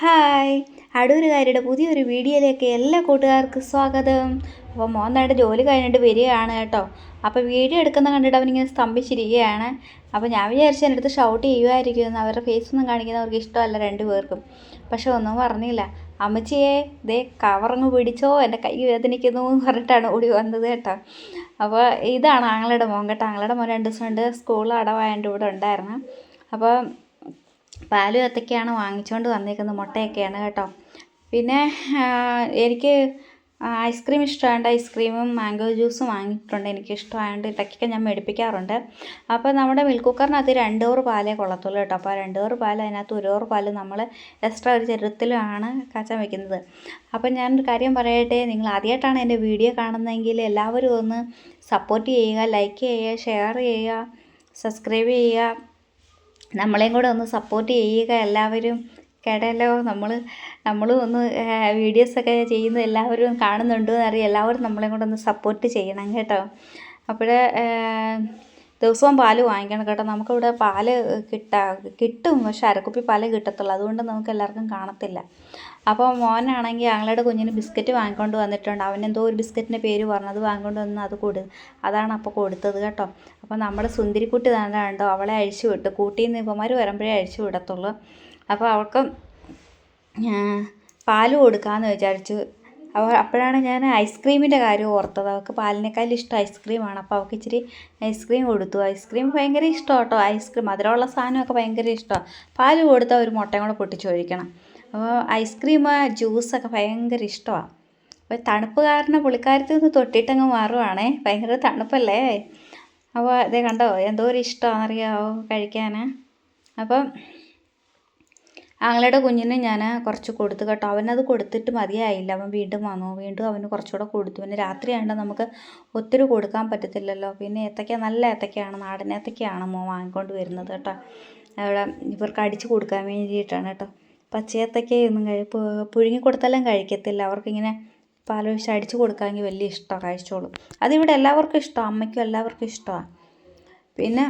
Hi, അടൂരുകാരിയുടെ പുതിയൊരു വീഡിയോയിലേക്ക് എല്ലാ കൂട്ടുകാർക്കും സ്വാഗതം. അപ്പോൾ മോൻ നേടെ ജോലി കഴിഞ്ഞിട്ട് വരികയാണ് കേട്ടോ. അപ്പോൾ വീഡിയോ എടുക്കുന്ന കണ്ടിട്ട് അവനിങ്ങനെ സ്തംഭിച്ചിരിക്കുകയാണ്. അപ്പോൾ ഞാൻ വിചാരിച്ചു എൻ്റെ അടുത്ത് ഷൗട്ട് ചെയ്യുമായിരിക്കുമെന്ന്. അവരുടെ ഫേസൊന്നും കാണിക്കുന്നവർക്ക് ഇഷ്ടമല്ല രണ്ടുപേർക്കും. പക്ഷെ ഒന്നും പറഞ്ഞില്ല. അമ്മച്ചിയെ ദേ കവറങ്ങ് പിടിച്ചോ, എൻ്റെ കൈ വേദനിക്കുന്നു എന്ന് പറഞ്ഞിട്ടാണ് ഓടി വന്നത് കേട്ടോ. അപ്പോൾ ഇതാണ് ആങ്ങളുടെ മോൻ കേട്ടോ. ആങ്ങളുടെ മോൻ 2 ദിവസം കൊണ്ട് സ്കൂളിൽ അടവായതിൻ്റെ ഇവിടെ ഉണ്ടായിരുന്നു. അപ്പോൾ പാലും ഏത്തക്കയാണ് വാങ്ങിച്ചുകൊണ്ട് വന്നേക്കുന്നത്, മുട്ടയൊക്കെയാണ് കേട്ടോ. പിന്നെ എനിക്ക് ഐസ്ക്രീം ഇഷ്ടമായതുകൊണ്ട് ഐസ്ക്രീമും മാംഗോ ജ്യൂസും വാങ്ങിയിട്ടുണ്ട്. എനിക്ക് ഇഷ്ടമായതുകൊണ്ട് ഇടയ്ക്കൊക്കെ ഞാൻ മേടിപ്പിക്കാറുണ്ട്. അപ്പോൾ നമ്മുടെ മിൽക്ക് കുക്കറിനകത്ത് 2 ഓവർ പാലേ കൊള്ളത്തുള്ളൂ കേട്ടോ. അപ്പോൾ 2 ഓവർ പാൽ, അതിനകത്ത് 1 ഓവർ പാൽ നമ്മൾ എക്സ്ട്രാ ഒരു ചെറുത്തിലാണ് കാച്ചാൻ വെക്കുന്നത്. അപ്പോൾ ഞാനൊരു കാര്യം പറയട്ടെ, നിങ്ങൾ ആദ്യമായിട്ടാണ് എൻ്റെ വീഡിയോ കാണുന്നതെങ്കിൽ എല്ലാവരും ഒന്ന് സപ്പോർട്ട് ചെയ്യുക, ലൈക്ക് ചെയ്യുക, ഷെയർ ചെയ്യുക, സബ്സ്ക്രൈബ് ചെയ്യുക. നമ്മളെയും കൂടെ ഒന്ന് സപ്പോർട്ട് ചെയ്യുക എല്ലാവരും. കേട്ടല്ലോ, നമ്മൾ ഒന്ന് വീഡിയോസൊക്കെ ചെയ്യുന്നത് എല്ലാവരും കാണുന്നുണ്ടോ എന്നറിയാം. എല്ലാവരും നമ്മളെയും കൂടെ ഒന്ന് സപ്പോർട്ട് ചെയ്യണം കേട്ടോ. അപ്പോൾ ദിവസവും പാല് വാങ്ങിക്കണം കേട്ടോ. നമുക്കിവിടെ പാല് കിട്ടും, പക്ഷെ അരക്കുപ്പി പാലേ കിട്ടത്തുള്ളൂ. അതുകൊണ്ട് നമുക്ക് എല്ലാവർക്കും കാണത്തില്ല. അപ്പോൾ മോനാണെങ്കിൽ ഞങ്ങളുടെ കുഞ്ഞിന് ബിസ്ക്കറ്റ് വാങ്ങിക്കൊണ്ട് വന്നിട്ടുണ്ട്. അവനെന്തോ ഒരു ബിസ്ക്കറ്റിൻ്റെ പേര് പറഞ്ഞത് വാങ്ങിക്കൊണ്ട് വന്ന് അതാണ് അപ്പോൾ കൊടുത്തത് കേട്ടോ. അപ്പോൾ നമ്മുടെ സുന്ദരിക്കുട്ടി തന്നെ കണ്ടോ, അവളെ അഴിച്ചു വിട്ടു. കൂട്ടിയിൽ നിന്ന് ഇപ്പന്മാർ വരുമ്പോഴേ അഴിച്ചു വിടത്തുള്ളൂ. അപ്പോൾ അവൾക്ക് പാല് കൊടുക്കാമെന്ന് വിചാരിച്ചു. അപ്പോഴാണ് ഞാൻ ഐസ്ക്രീമിൻ്റെ കാര്യം ഓർത്തത്. അവൾക്ക് പാലിനേക്കാളും ഇഷ്ടം ഐസ്ക്രീമാണ്. അപ്പോൾ അവൾക്ക് ഇച്ചിരി ഐസ്ക്രീം കൊടുത്തു. ഐസ്ക്രീം ഭയങ്കര ഇഷ്ടമാണ് കേട്ടോ. ഐസ്ക്രീം മധുരമുള്ള സാധനമൊക്കെ ഭയങ്കര ഇഷ്ടമാണ്. പാല് കൊടുത്താൽ ഒരു മുട്ടയും കൂടെ പൊട്ടിച്ചൊഴിക്കണം. അപ്പോൾ ഐസ്ക്രീം ജ്യൂസൊക്കെ ഭയങ്കര ഇഷ്ടമാണ്. അപ്പോൾ തണുപ്പ് കാരണം പുള്ളിക്കാരത്തിൽ നിന്ന് തൊട്ടിട്ടങ്ങ് മാറുവാണേ. ഭയങ്കര തണുപ്പല്ലേ. അപ്പോൾ അതേ കണ്ടോ, എന്തോ ഒരു ഇഷ്ടമാണെന്നറിയാമോ കഴിക്കാൻ. അപ്പം ആങ്ങളുടെ കുഞ്ഞിന് ഞാൻ കുറച്ച് കൊടുത്തു കേട്ടോ. അവനത് കൊടുത്തിട്ട് മതിയായില്ല. അവൻ വീണ്ടും വന്നു. വീണ്ടും അവന് കുറച്ചുകൂടെ കൊടുത്തു. പിന്നെ രാത്രിയാണ്ട് നമുക്ക് ഒത്തിരി കൊടുക്കാൻ പറ്റത്തില്ലല്ലോ. പിന്നെ ഏത്തക്ക നല്ല ഏത്തക്കയാണ്, നാടൻ ഏത്തക്കയാണ് മോൻ വാങ്ങിക്കൊണ്ട് വരുന്നത് കേട്ടോ. അവിടെ ഇവർക്ക് അടിച്ച് കൊടുക്കാൻ വേണ്ടിയിട്ടാണ് കേട്ടോ. പച്ചയേത്തക്കയൊന്നും പുഴുങ്ങി കൊടുത്താലും കഴിക്കത്തില്ല. അവർക്കിങ്ങനെ പാലൊഴിച്ച് അടിച്ച് കൊടുക്കാമെങ്കിൽ വലിയ ഇഷ്ടമാണ്, കഴിച്ചോളും. അതിവിടെ എല്ലാവർക്കും ഇഷ്ടമാണ്, അമ്മയ്ക്കും എല്ലാവർക്കും ഇഷ്ടമാണ്. പിന്നെ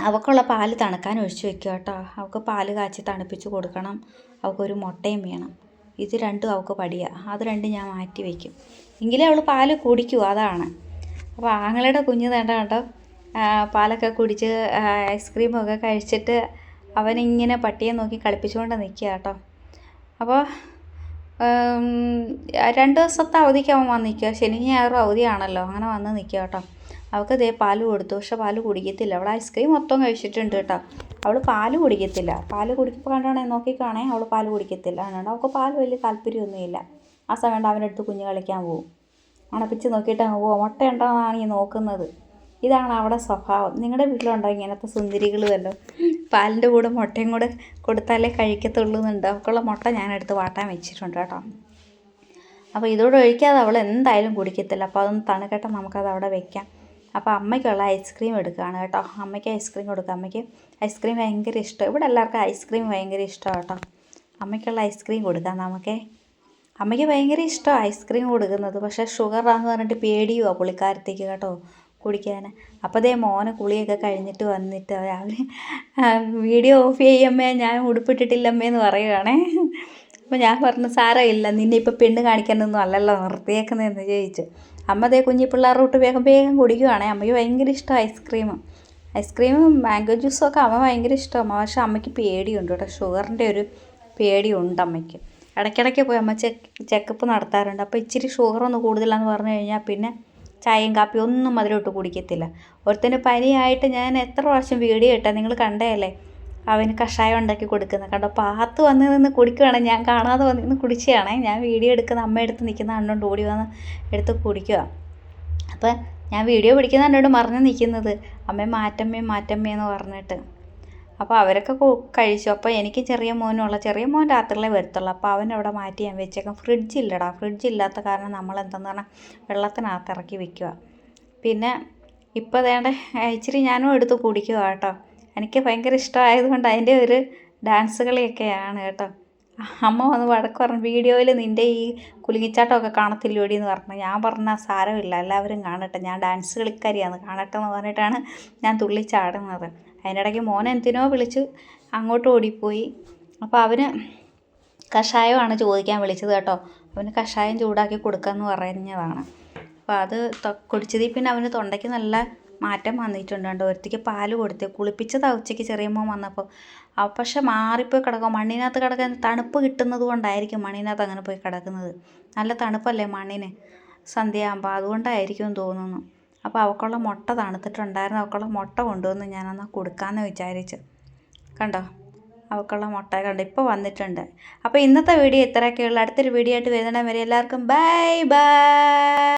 അവൾക്കുള്ള പാല് തണുക്കാൻ ഒഴിച്ച് വെക്കുക കേട്ടോ. അവൾക്ക് പാല് കാച്ചി തണുപ്പിച്ച് കൊടുക്കണം. അവൾക്കൊരു മുട്ടയും വേണം. ഇത് രണ്ടും അവൾക്ക് പടിയാണ്. അത് രണ്ടും ഞാൻ മാറ്റി വയ്ക്കും, എങ്കിലേ അവൾ പാല് കുടിക്കൂ. അതാണ്. അപ്പോൾ ആങ്ങളുടെ കുഞ്ഞ് വേണ്ട കേട്ടോ, പാലൊക്കെ കുടിച്ച് ഐസ്ക്രീമൊക്കെ കഴിച്ചിട്ട് അവനിങ്ങനെ പട്ടിയെ നോക്കി കളിപ്പിച്ചുകൊണ്ട് നിൽക്കുക കേട്ടോ. അപ്പോൾ 2 ദിവസത്തെ അവധിക്ക് അവൻ വന്ന് നിൽക്കുക. ശനി ഞായറും അവധിയാണല്ലോ, അങ്ങനെ വന്ന് നിൽക്കുക കേട്ടോ. അവൾക്ക് ദേ പാല് കൊടുത്തു, പക്ഷെ പാല് കുടിക്കത്തില്ല. അവൾ ഐസ്ക്രീം മൊത്തം കഴിച്ചിട്ടുണ്ട് കേട്ടോ. അവൾ പാല് കുടിക്കത്തില്ല. പാല് കുടിക്കുമ്പോൾ കണ്ടാണേ നോക്കിക്കാണേ, അവൾ പാല് കുടിക്കത്തില്ല. അതുകൊണ്ട് അവൾക്ക് പാല് വലിയ താല്പര്യമൊന്നുമില്ല. ആ സമയം അവൻ്റെ അടുത്ത് കുഞ്ഞ് കളിക്കാൻ പോവും. അണപ്പിച്ച് നോക്കിയിട്ട് അങ്ങ് പോവും. മുട്ട ഉണ്ടോയെന്നാണ് ഈ നോക്കുന്നത്. ഇതാണ് അവിടെ സ്വഭാവം. നിങ്ങളുടെ വീട്ടിലുണ്ടോ ഇങ്ങനത്തെ സുന്ദരികൾ വല്ലോ? പാലിൻ്റെ കൂടെ മുട്ടയും കൂടെ കൊടുത്താലേ കഴിക്കത്തുള്ളൂ എന്നുണ്ട്. അവൾക്കുള്ള മുട്ട ഞാനെടുത്ത് വാട്ടാൻ വെച്ചിട്ടുണ്ട് കേട്ടോ. അപ്പോൾ ഇതോടെ ഒഴിക്കാതെ അവൾ എന്തായാലും കുടിക്കത്തില്ല. അപ്പോൾ അതൊന്ന് തണുക്കട്ടെ, നമുക്കത് അവിടെ വെക്കാം. അപ്പോൾ അമ്മയ്ക്കുള്ള ഐസ്ക്രീം എടുക്കുകയാണ് കേട്ടോ. അമ്മയ്ക്ക് ഐസ്ക്രീം കൊടുക്കുക. അമ്മയ്ക്ക് ഐസ്ക്രീം ഭയങ്കര ഇഷ്ടം. ഇവിടെ എല്ലാവർക്കും ഐസ്ക്രീം ഭയങ്കര ഇഷ്ടമാണ് കേട്ടോ. അമ്മയ്ക്കുള്ള ഐസ്ക്രീം കൊടുക്കാം നമുക്ക്. അമ്മയ്ക്ക് ഭയങ്കര ഇഷ്ടമാണ് ഐസ്ക്രീം കൊടുക്കുന്നത്. പക്ഷേ ഷുഗറാന്ന് പറഞ്ഞിട്ട് പേടിയുവാ പുള്ളിക്കാരത്തേക്ക് കേട്ടോ കുടിക്കാൻ. അപ്പോൾ ദേ മോനെ കുളിയൊക്കെ കഴിഞ്ഞിട്ട് വന്നിട്ട് അവന് വീഡിയോ ഓഫ് ചെയ്യമ്മേ, ഞാൻ ഉടുപ്പിട്ടിട്ടില്ലമ്മേ എന്ന് പറയുകയാണേ. അപ്പോൾ ഞാൻ പറഞ്ഞു സാരമില്ല, നിന്നെ ഇപ്പോൾ പെണ്ണ് കാണിക്കാനൊന്നും അല്ലല്ലോ നിർത്തിയേക്കുന്നതെന്ന് ചോദിച്ചു. അമ്മ ദേ കുഞ്ഞി പിള്ളേരുടെ തൊട്ട് വേഗം കുടിക്കുവാണേ. അമ്മയ്ക്ക് ഭയങ്കര ഇഷ്ടമാണ് ഐസ്ക്രീമും മാംഗോ ജ്യൂസും ഒക്കെ അമ്മ ഭയങ്കര ഇഷ്ടമാണ്. പക്ഷേ അമ്മയ്ക്ക് പേടിയുണ്ട് കേട്ടോ, ഷുഗറിൻ്റെ ഒരു പേടിയുണ്ട് അമ്മയ്ക്ക്. ഇടയ്ക്കിടയ്ക്ക് പോയി അമ്മ ചെക്കപ്പ് നടത്താറുണ്ട്. അപ്പോൾ ഇച്ചിരി ഷുഗറൊന്ന് കൂടുതലാണെന്ന് പറഞ്ഞു കഴിഞ്ഞാൽ പിന്നെ ചായയും കാപ്പിയും ഒന്നും മധുരമിട്ട് കുടിക്കത്തില്ല. ഒരുത്തന് പനിയായിട്ട് ഞാൻ എത്ര പ്രാവശ്യം വീഡിയോ ഇട്ടാൽ നിങ്ങൾ കണ്ടതല്ലേ, അവന് കഷായം ഉണ്ടാക്കി കൊടുക്കുന്നത് കണ്ടോ. പാത്ത് വന്ന് നിന്ന് കുടിക്കുകയാണ്, ഞാൻ കാണാതെ വന്ന് നിന്ന് കുടിക്കുകയാണേ. ഞാൻ വീഡിയോ എടുക്കുന്ന അമ്മ എടുത്ത് നിൽക്കുന്ന കണ്ടുകൊണ്ട് ഓടി വന്ന് എടുത്ത് കുടിക്കുക. അപ്പോൾ ഞാൻ വീഡിയോ പിടിക്കുന്ന കണ്ടുകൊണ്ട് മറിഞ്ഞ് നിൽക്കുന്നത് അമ്മ മാറ്റമ്മേ എന്ന് പറഞ്ഞിട്ട്. അപ്പോൾ അവരൊക്കെ കഴിച്ചു. അപ്പോൾ എനിക്ക് ചെറിയ മോൻ രാത്രിയിലേ വരത്തുള്ളൂ. അപ്പോൾ അവനവിടെ മാറ്റി ഞാൻ വെച്ചേക്കാം. ഫ്രിഡ്ജില്ലടാ, ഫ്രിഡ്ജില്ലാത്ത കാരണം നമ്മളെന്തെന്ന് പറഞ്ഞാൽ വെള്ളത്തിനകത്ത് ഇറക്കി വെക്കുക. പിന്നെ ഇപ്പോൾ വേണ്ട ഇച്ചിരി ഞാനും എടുത്ത് കുടിക്കുക കേട്ടോ. എനിക്ക് ഭയങ്കര ഇഷ്ടമായതുകൊണ്ട് അതിൻ്റെ ഒരു ഡാൻസ് കളിയൊക്കെയാണ് കേട്ടോ. അമ്മ വന്ന് വഴക്ക് പറഞ്ഞു, വീഡിയോയിൽ നിൻ്റെ ഈ കുലുങ്ങിച്ചാട്ടമൊക്കെ കാണത്തില്ലോടി എന്ന് പറഞ്ഞു. ഞാൻ പറഞ്ഞാൽ സാരമില്ല, എല്ലാവരും കാണട്ടെ, ഞാൻ ഡാൻസ് കളിക്കാരിയാണ്, കാണട്ടെ എന്ന് പറഞ്ഞിട്ടാണ് ഞാൻ തുള്ളിച്ചാടുന്നത്. അതിനിടയ്ക്ക് മോനെ എന്തിനോ വിളിച്ച് അങ്ങോട്ട് ഓടിപ്പോയി. അപ്പോൾ അവന് കഷായമാണ് ചോദിക്കാൻ വിളിച്ചത് കേട്ടോ. അവന് കഷായം ചൂടാക്കി കൊടുക്കാമെന്ന് പറഞ്ഞതാണ്. അപ്പോൾ അത് കുടിച്ചതിൽ പിന്നെ അവന് തൊണ്ടയ്ക്ക് നല്ല മാറ്റം വന്നിട്ടുണ്ട് കേട്ടോ. ഒരുത്തിക്ക് പാല് കൊടുത്ത് കുളിപ്പിച്ചതാണ് ഉച്ചയ്ക്ക് ചെറിയ മോൻ വന്നപ്പോൾ. പക്ഷെ മാറിപ്പോയി കിടക്കുക. മണ്ണിനകത്ത് കിടക്കാൻ തണുപ്പ് കിട്ടുന്നത് കൊണ്ടായിരിക്കും മണ്ണിനകത്ത് അങ്ങനെ പോയി കിടക്കുന്നത്. നല്ല തണുപ്പല്ലേ മണ്ണിന് സന്ധ്യയാകുമ്പോൾ, അതുകൊണ്ടായിരിക്കും തോന്നുന്നു. അപ്പോൾ അവൾക്കുള്ള മുട്ട തണുത്തിട്ടുണ്ടായിരുന്നു. അവൾക്കുള്ള മുട്ട കൊണ്ടുവന്ന് ഞാനൊന്ന് കൊടുക്കാമെന്ന് വിചാരിച്ചു. കണ്ടോ, അവൾക്കുള്ള മുട്ട കണ്ടോ ഇപ്പോൾ വന്നിട്ടുണ്ട്. അപ്പോൾ ഇന്നത്തെ വീഡിയോ ഇത്രയൊക്കെയുള്ളൂ. അടുത്തൊരു വീഡിയോ ആയിട്ട് വരുന്നിടം വരെ എല്ലാവർക്കും ബൈ ബൈ.